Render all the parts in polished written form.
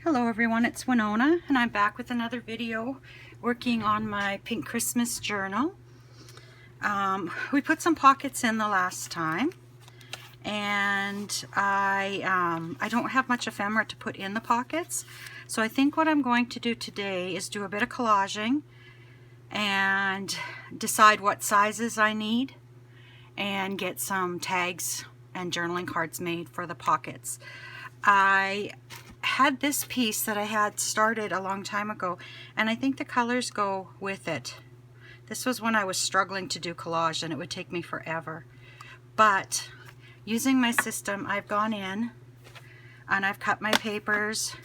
Hello everyone, it's Winona and I'm back with another video working on my pink Christmas journal. We put some pockets in the last time and I don't have much ephemera to put in the pockets, so I think what I'm going to do today is do a bit of collaging and decide what sizes I need and get some tags and journaling cards made for the pockets. I had this piece that I had started a long time ago, and I think the colors go with it. This was when I was struggling to do collage and it would take me forever. But using my system, I've gone in and I've cut my papers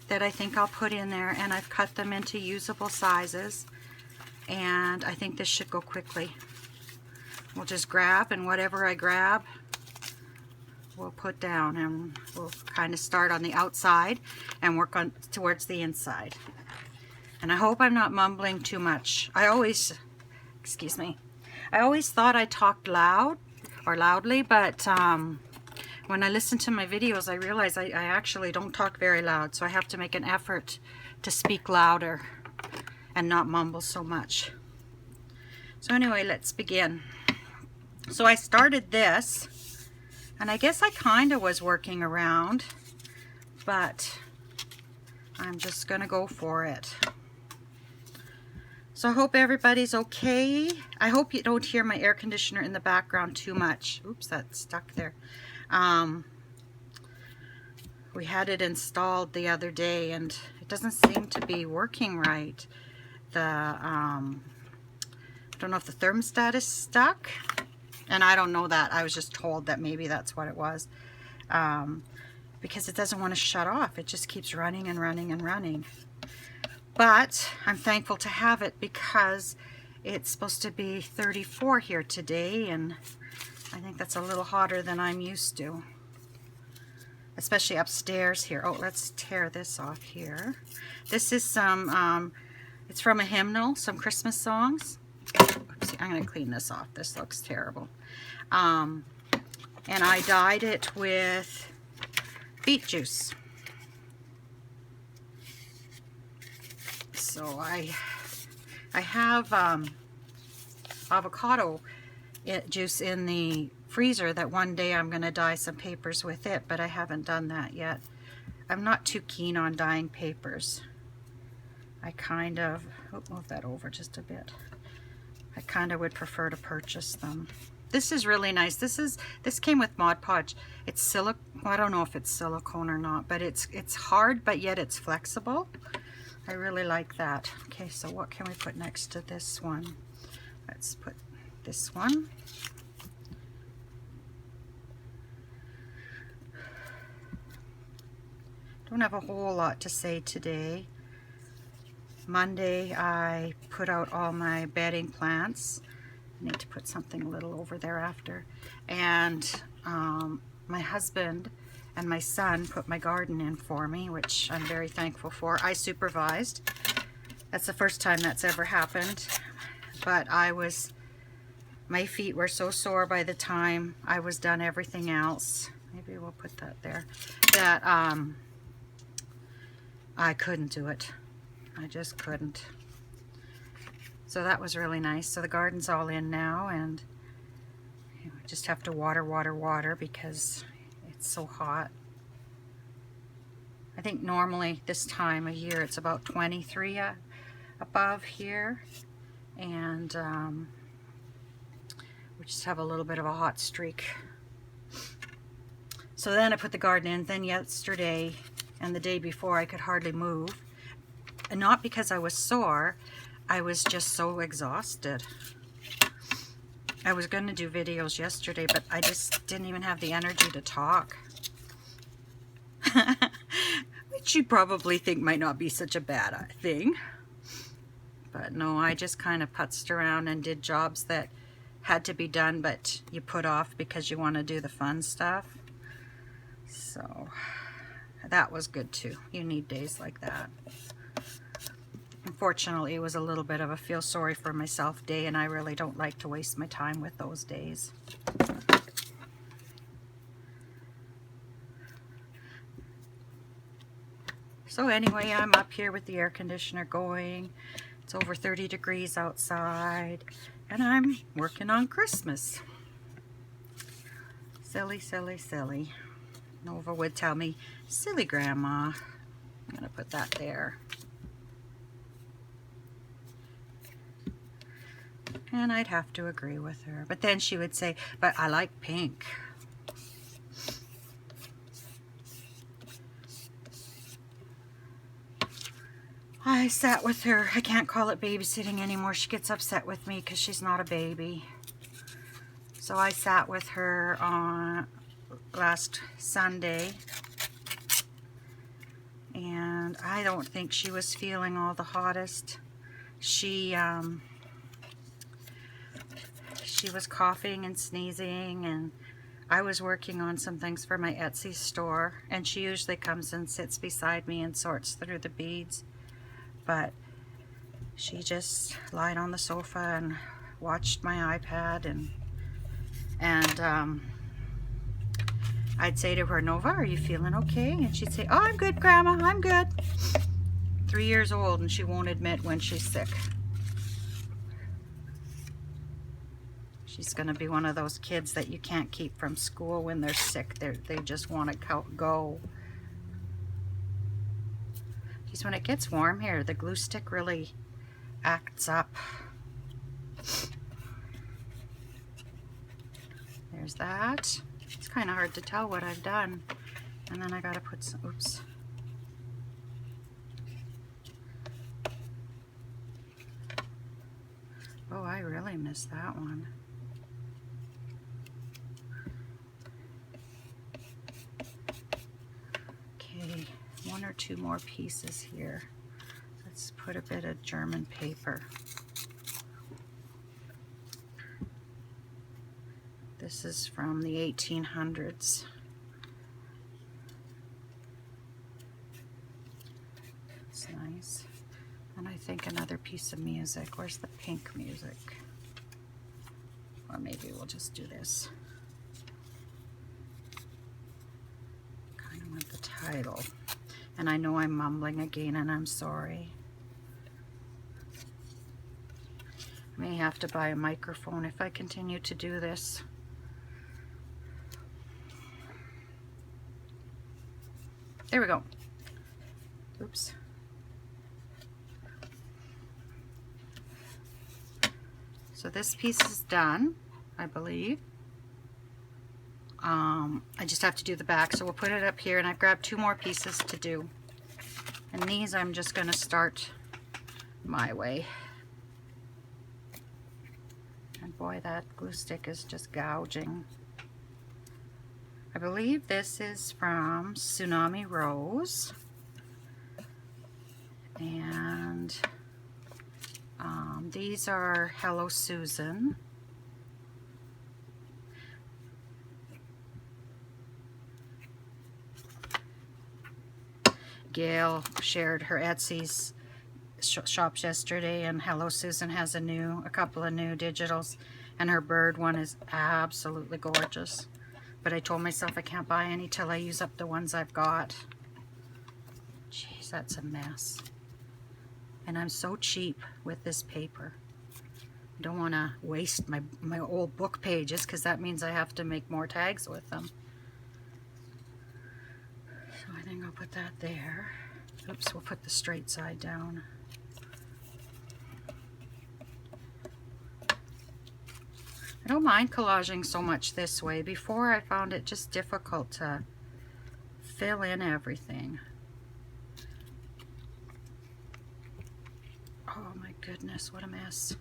that I think I'll put in there, and I've cut them into usable sizes, and I think this should go quickly. We'll just grab, and whatever I grab we'll put down, and we'll kind of start on the outside and work on towards the inside. And I hope I'm not mumbling too much. I always thought I talked loudly, but when I listen to my videos I realize I actually don't talk very loud, so I have to make an effort to speak louder and not mumble so much. So anyway, let's begin. So I started this, and I guess I kind of was working around, but I'm just going to go for it. So I hope everybody's okay. I hope you don't hear my air conditioner in the background too much. Oops, that's stuck there. We had it installed the other day and it doesn't seem to be working right. I don't know if the thermostat is stuck. And I don't know that. I was just told that maybe that's what it was. Because it doesn't want to shut off. It just keeps running and running and running. But I'm thankful to have it because it's supposed to be 34 here today, and I think that's a little hotter than I'm used to. Especially upstairs here. Oh, let's tear this off here. This is some, it's from a hymnal, some Christmas songs. Oopsie, I'm going to clean this off. This looks terrible. And I dyed it with beet juice. So I have avocado juice in the freezer that one day I'm going to dye some papers with it, but I haven't done that yet. I'm not too keen on dyeing papers. I kind of, move that over just a bit. I kind of would prefer to purchase them. This is really nice. This came with Mod Podge. It's silicone. Well, I don't know if it's silicone or not, but it's hard, but yet it's flexible. I really like that. Okay, so what can we put next to this one? Let's put this one. Don't have a whole lot to say today. Monday I put out all my bedding plants. I need to put something a little over there after. And my husband and my son put my garden in for me, which I'm very thankful for. I supervised. That's the first time that's ever happened. But my feet were so sore by the time I was done everything else. Maybe we'll put that there. That I couldn't do it. I just couldn't. So that was really nice. So the garden's all in now, and I just have to water because it's so hot. I think normally this time of year it's about 23 above here, and we just have a little bit of a hot streak. So then I put the garden in. Then yesterday and the day before I could hardly move. And not because I was sore, I was just so exhausted. I was going to do videos yesterday, but I just didn't even have the energy to talk. Which you probably think might not be such a bad thing. But no, I just kind of putzed around and did jobs that had to be done, but you put off because you want to do the fun stuff. So that was good too. You need days like that. Unfortunately, it was a little bit of a feel sorry for myself day, and I really don't like to waste my time with those days. So anyway, I'm up here with the air conditioner going. It's over 30 degrees outside, and I'm working on Christmas. Silly, silly, silly. Nova would tell me, silly grandma. I'm gonna put that there. And I'd have to agree with her. But then she would say, but I like pink. I sat with her. I can't call it babysitting anymore. She gets upset with me because she's not a baby. So I sat with her on last Sunday. And I don't think she was feeling all the hottest. She was coughing and sneezing, and I was working on some things for my Etsy store, and she usually comes and sits beside me and sorts through the beads. But she just lied on the sofa and watched my iPad, and I'd say to her, Nova, are you feeling okay? And she'd say, oh, I'm good, Grandma, I'm good. 3 years old, and she won't admit when she's sick. She's going to be one of those kids that you can't keep from school when they're sick. They just want to go. Geez, when it gets warm here, the glue stick really acts up. There's that. It's kind of hard to tell what I've done. And then I got to put some, oops. Oh, I really missed that one. Okay, 1 or 2 more pieces here. Let's put a bit of German paper. This is from the 1800s. It's nice. And I think another piece of music. Where's the pink music? Or maybe we'll just do this. Kind of want the title. And I know I'm mumbling again, and I'm sorry. I may have to buy a microphone if I continue to do this. There we go. Oops. So this piece is done, I believe. I just have to do the back, so we'll put it up here, and I've grabbed 2 more pieces to do. And these I'm just going to start my way. And boy, that glue stick is just gouging. I believe this is from Tsunami Rose. And these are Hello Susan. Gail shared her Etsy's shops yesterday, and Hello Susan has a couple of new digitals, and her bird one is absolutely gorgeous. But I told myself I can't buy any till I use up the ones I've got. Jeez, that's a mess. And I'm so cheap with this paper. I don't want to waste my old book pages, because that means I have to make more tags with them. So I think I'll put that there. Oops, we'll put the straight side down. I don't mind collaging so much this way. Before, I found it just difficult to fill in everything. Oh my goodness, what a mess.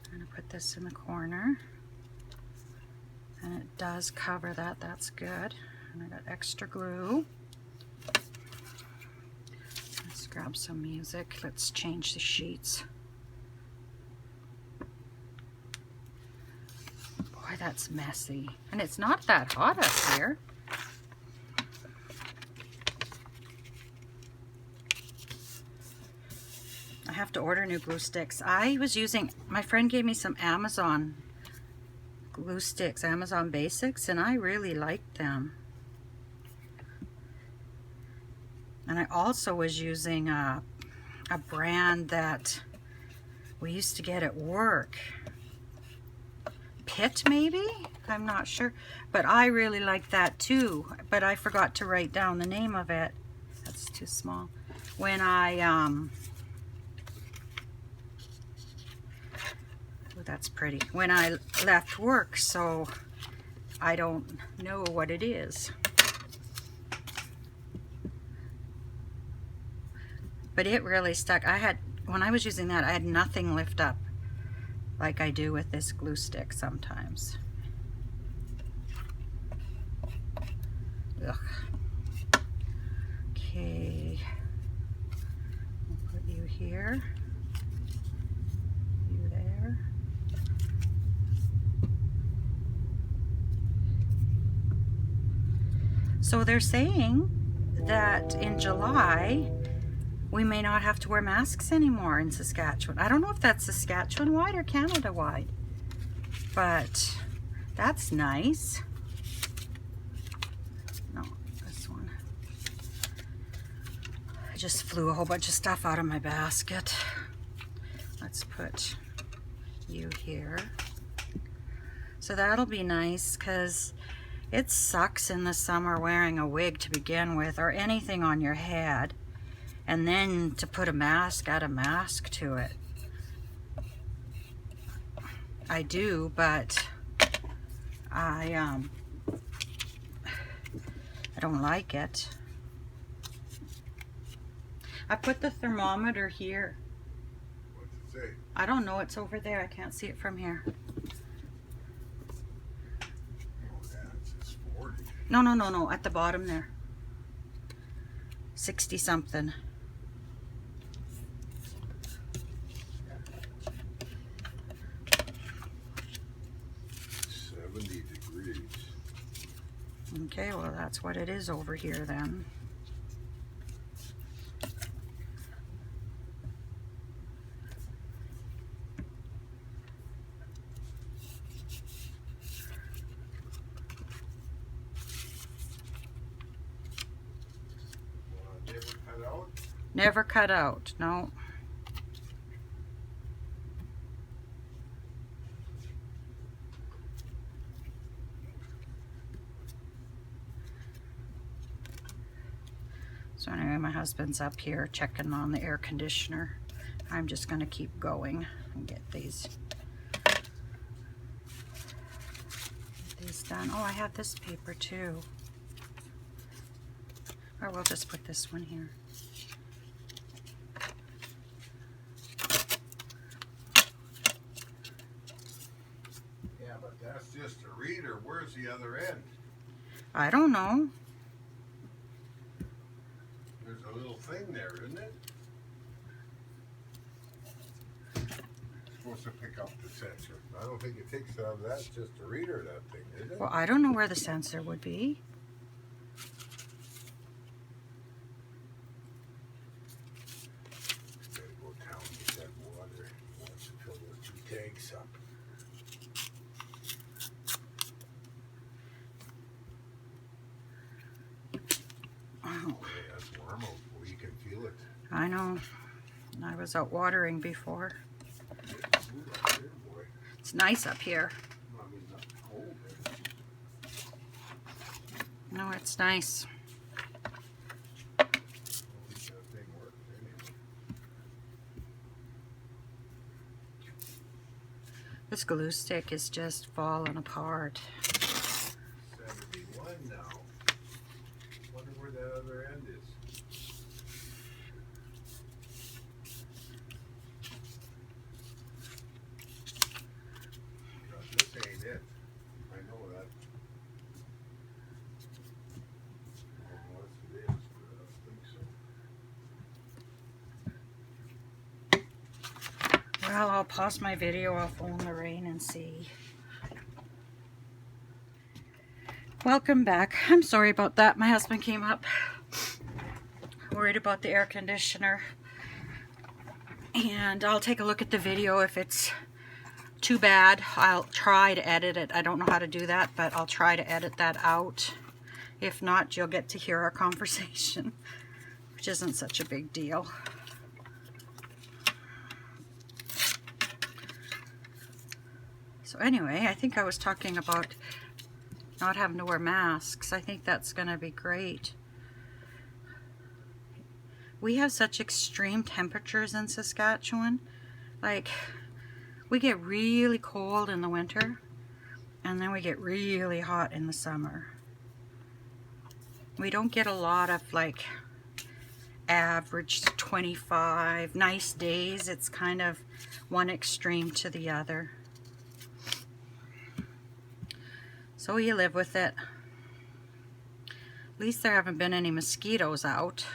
I'm going to put this in the corner. And it does cover that, that's good. And I got extra glue. Let's grab some music. Let's change the sheets. Boy, that's messy. And it's not that hot up here. I have to order new glue sticks. I was using, my friend gave me some Amazon glue sticks, Amazon Basics, and I really liked them. And I also was using a brand that we used to get at work. Pitt, maybe? I'm not sure. But I really like that too. But I forgot to write down the name of it. That's too small. When I, oh, that's pretty. When I left work, so I don't know what it is. But it really stuck. When I was using that, I had nothing lift up like I do with this glue stick sometimes. Ugh. Okay. I'll put you here. You there. So they're saying that in July, we may not have to wear masks anymore in Saskatchewan. I don't know if that's Saskatchewan-wide or Canada-wide, but that's nice. No, this one. I just flew a whole bunch of stuff out of my basket. Let's put you here. So that'll be nice, because it sucks in the summer wearing a wig to begin with, or anything on your head. And then to put a mask, add a mask to it. I do, but I don't like it. I put the thermometer here. What's it say? I don't know, it's over there. I can't see it from here. Oh, yeah, it says 40. No, at the bottom there. 60 something. 70 degrees. Okay, well that's what it is over here then. Never cut out? Never cut out, no. So anyway, my husband's up here checking on the air conditioner. I'm just going to keep going and get these done. Oh, I have this paper too. Or we'll just put this one here. Yeah, but that's just a reader. Where's the other end? I don't know. There's a little thing there, isn't it? It's supposed to pick up the sensor. I don't think it takes it out of that. It's just a reader, that thing, is it? Well, I don't know where the sensor would be. Gotta go down and get that water. Wants to fill those 2 tanks up. Oh, Hey, that's warm out. Well, you can feel it. I know. I was out watering before. It's cool up there, boy. It's nice up here. I mean, not cold. No, it's nice. At least that thing works anyway. This glue stick is just falling apart. 71 now. Wonder where that other end is. This ain't it. I know that. Unless it is, but I don't think so. Well, I'll pause my video, I'll phone Lorraine and see. Welcome back. I'm sorry about that. My husband came up worried about the air conditioner. And I'll take a look at the video. If it's too bad, I'll try to edit it. I don't know how to do that, but I'll try to edit that out. If not, you'll get to hear our conversation. which isn't such a big deal. So anyway, I think I was talking about not having to wear masks. I think that's going to be great. We have such extreme temperatures in Saskatchewan. Like, we get really cold in the winter, and then we get really hot in the summer. We don't get a lot of like average 25 nice days. It's kind of one extreme to the other. So you live with it. At least there haven't been any mosquitoes out.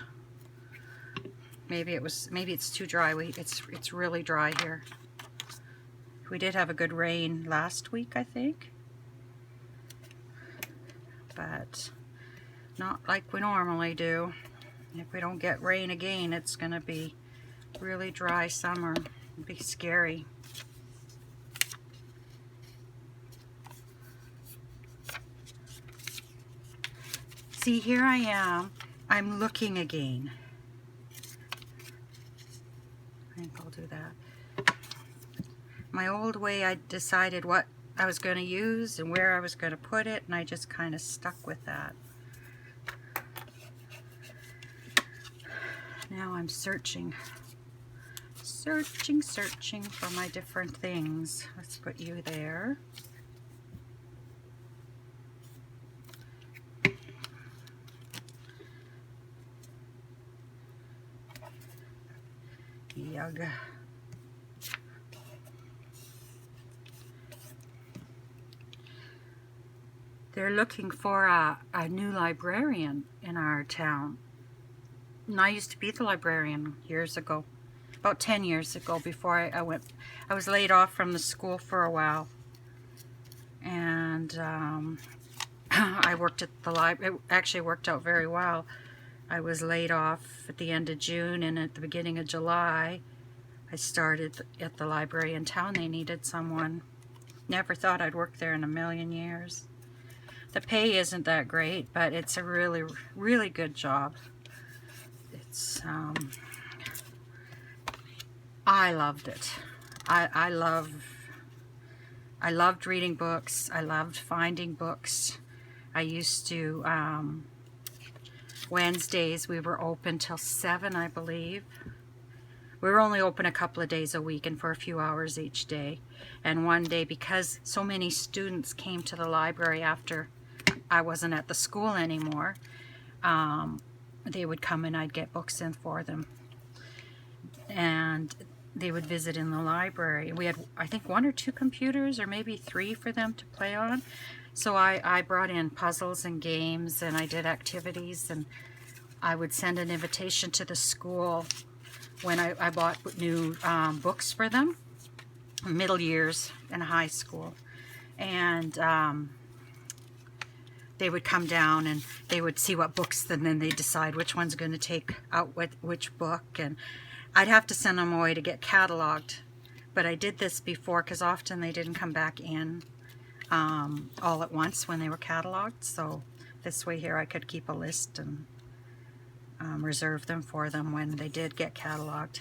Maybe it's too dry. It's really dry here. We did have a good rain last week, I think. But not like we normally do. If we don't get rain again, it's going to be really dry summer. It'll be scary. See, here I am. I'm looking again. I think I'll do that. My old way, I decided what I was going to use and where I was going to put it, and I just kind of stuck with that. Now I'm searching for my different things. Let's put you there. Yug. They're looking for a new librarian in our town. And I used to be the librarian years ago, about 10 years ago, before I was laid off from the school for a while. And I worked at the library. It actually worked out very well. I was laid off at the end of June, and at the beginning of July, I started at the library in town. They needed someone. Never thought I'd work there in a million years. The pay isn't that great, but it's a really, really good job. It's, I loved it. I loved reading books. I loved finding books. I used to, Wednesdays we were open till 7, I believe. We were only open a couple of days a week and for a few hours each day. And one day, because so many students came to the library after I wasn't at the school anymore, they would come and I'd get books in for them. And they would visit in the library. We had, I think, 1 or 2 computers, or maybe 3 for them to play on. So I brought in puzzles and games, and I did activities, and I would send an invitation to the school when I bought new books for them, middle years and high school. And they would come down and they would see what books, and then they'd decide which one's going to take out which book. And I'd have to send them away to get cataloged. But I did this before because often they didn't come back in all at once when they were cataloged. So this way here I could keep a list and reserve them for them when they did get cataloged.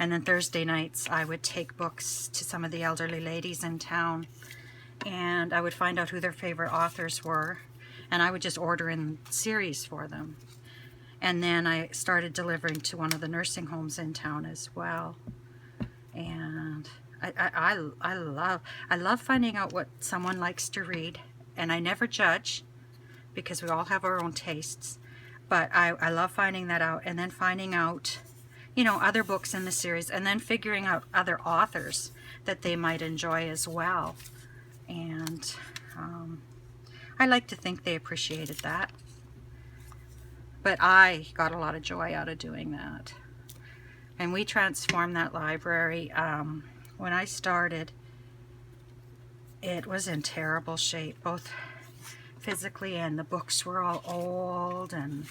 And then Thursday nights I would take books to some of the elderly ladies in town, and I would find out who their favorite authors were, and I would just order in series for them. And then I started delivering to one of the nursing homes in town as well. And I love finding out what someone likes to read, and I never judge because we all have our own tastes. But I love finding that out, and then finding out, you know, other books in the series, and then figuring out other authors that they might enjoy as well. And I like to think they appreciated that. But I got a lot of joy out of doing that. And we transformed that library. When I started, it was in terrible shape, both physically, and the books were all old, and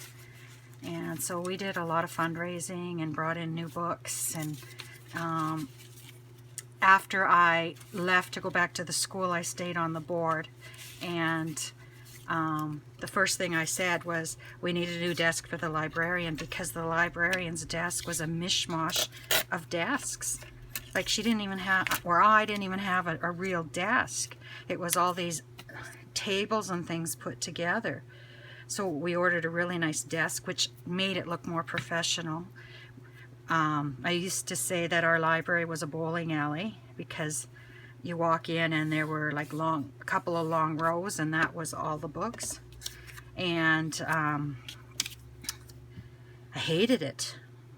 so we did a lot of fundraising and brought in new books. And after I left to go back to the school, I stayed on the board, and the first thing I said was we need a new desk for the librarian, because the librarian's desk was a mishmash of desks. Like she didn't even have, or I didn't even have a real desk. It was all these tables and things put together. So we ordered a really nice desk, which made it look more professional. I used to say that our library was a bowling alley, because you walk in and there were like a couple of long rows, and that was all the books. And I hated it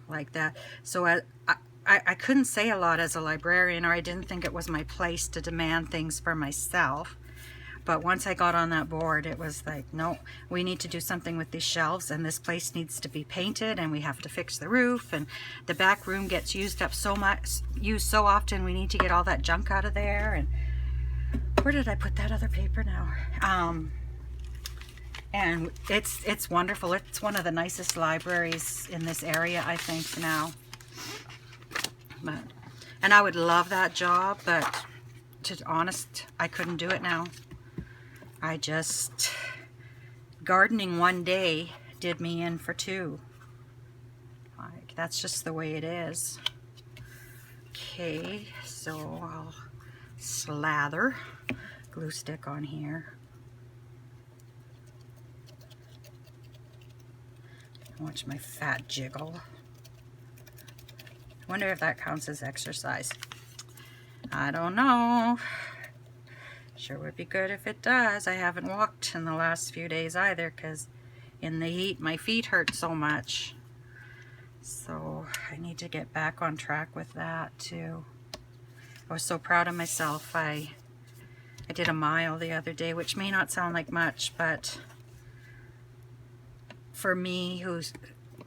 like that. So I couldn't say a lot as a librarian, or I didn't think it was my place to demand things for myself. But once I got on that board, it was like, no, we need to do something with these shelves, and this place needs to be painted, and we have to fix the roof, and the back room gets used so often, we need to get all that junk out of there. And where did I put that other paper now? And it's wonderful. It's one of the nicest libraries in this area, I think, now. And I would love that job, but to be honest, I couldn't do it now. Gardening one day did me in for two. Like, that's just the way it is. Okay, so I'll slather glue stick on here. Watch my fat jiggle. I wonder if that counts as exercise. I don't know. Sure would be good if it does. I haven't walked in the last few days either, because in the heat my feet hurt so much. So I need to get back on track with that too. I was so proud of myself. I did a mile the other day, which may not sound like much, but for me,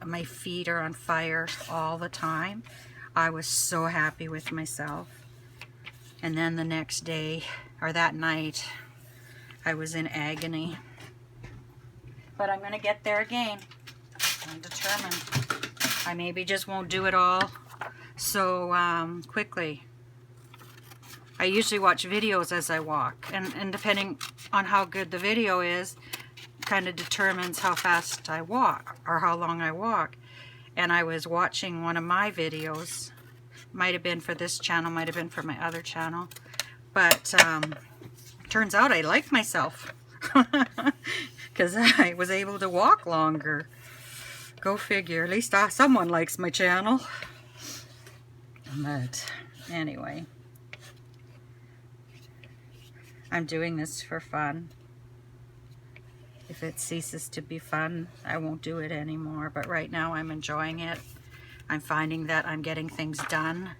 my feet are on fire all the time, I was so happy with myself. And then the next day, or that night, I was in agony. But I'm going to get there again. I'm determined. I maybe just won't do it all so quickly. I usually watch videos as I walk, and depending on how good the video is, kind of determines how fast I walk or how long I walk. And I was watching one of my videos, might have been for this channel, might have been for my other channel, but turns out I like myself because I was able to walk longer. Go figure. At least someone likes my channel. But anyway, I'm doing this for fun. If it ceases to be fun, I won't do it anymore. But right now I'm enjoying it. I'm finding that I'm getting things done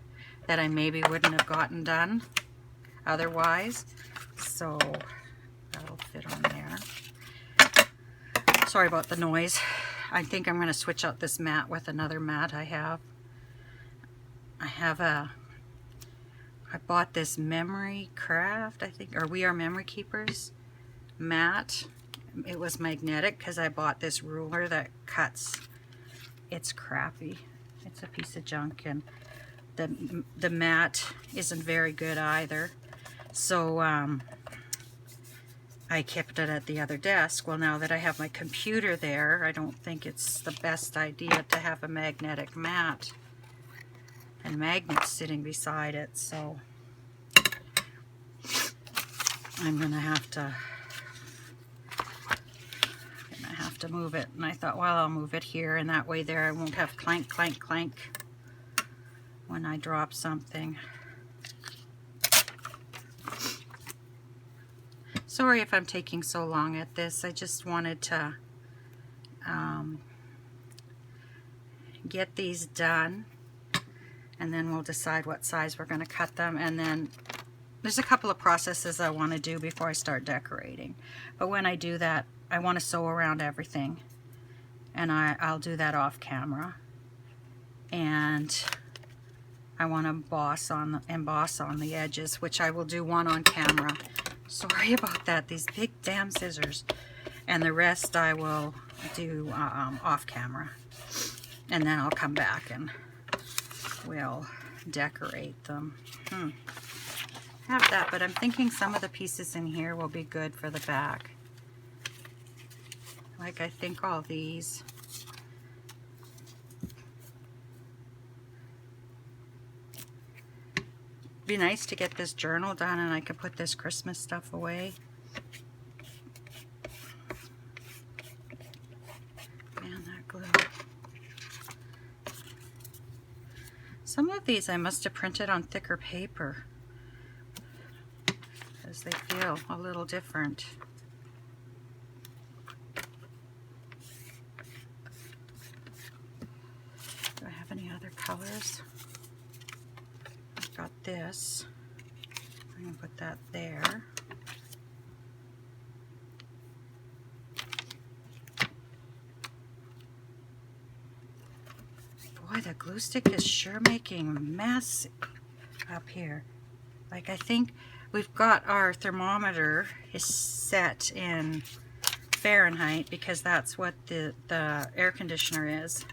that I maybe wouldn't have gotten done otherwise. So that'll fit on there. Sorry about the noise. I think I'm going to switch out this mat with another mat I have. I bought this Memory Craft, I think, or We Are Memory Keepers mat. It was magnetic because I bought this ruler that cuts. It's crappy. It's a piece of junk, and the mat isn't very good either. So I kept it at the other desk. Well, now that I have my computer there, I don't think it's the best idea to have a magnetic mat and magnets sitting beside it. So I'm gonna have to move it. And I thought, well, I'll move it here, and that way there I won't have clank, clank, clank when I drop something. Sorry if I'm taking so long at this. I just wanted to get these done, and then we'll decide what size we're going to cut them. And then there's a couple of processes I want to do before I start decorating. But when I do that, I want to sew around everything, and I'll do that off camera. And I want to emboss on the edges, which I will do one on camera. Sorry about that, these big damn scissors. And the rest I will do off camera. And then I'll come back and we'll decorate them. Have that, but I'm thinking some of the pieces in here will be good for the back. like I think all these. Be nice to get this journal done and I could put this Christmas stuff away. And that glue. Some of these I must have printed on thicker paper because they feel a little different. Do I have any other colors? I've got this. I'm going to put that there. Boy, the glue stick is sure making a mess up here. Like, I think we've got our thermometer is set in Fahrenheit because that's what the air conditioner is.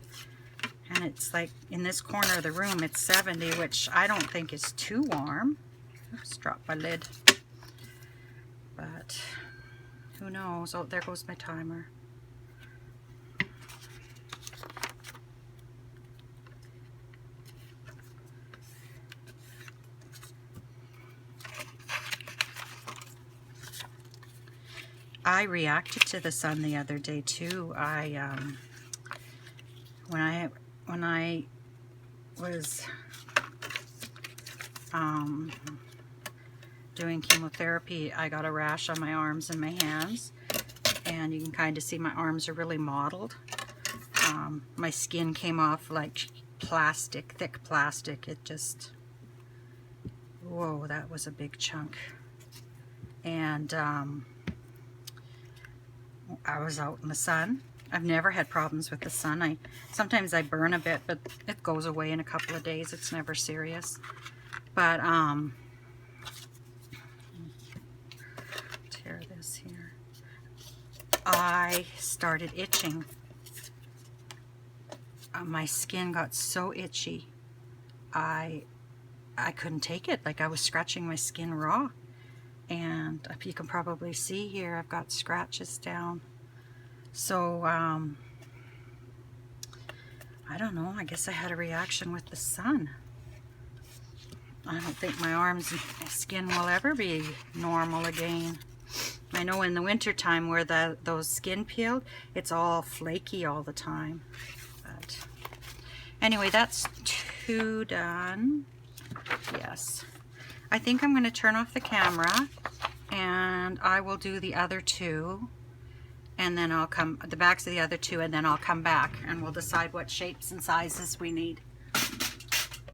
And it's like in this corner of the room it's 70, which I don't think is too warm. Oops, dropped my lid. But who knows? Oh, there goes my timer. I reacted to the sun the other day too. When I was doing chemotherapy, I got a rash on my arms and my hands, and you can kind of see my arms are really mottled. My skin came off like plastic, thick plastic. It just, whoa, that was a big chunk. And I was out in the sun. I've never had problems with the sun. Sometimes I burn a bit, but it goes away in a couple of days. It's never serious. But tear this here. I started itching. My skin got so itchy. I couldn't take it. Like I was scratching my skin raw. And you can probably see here, I've got scratches down. So, I don't know, I guess I had a reaction with the sun. I don't think my arms and my skin will ever be normal again. I know in the winter time where those skin peeled, it's all flaky all the time. But anyway, that's 2 done. Yes. I think I'm going to turn off the camera and I will do the other 2, and then I'll come, the backs of the other 2, and then I'll come back and we'll decide what shapes and sizes we need.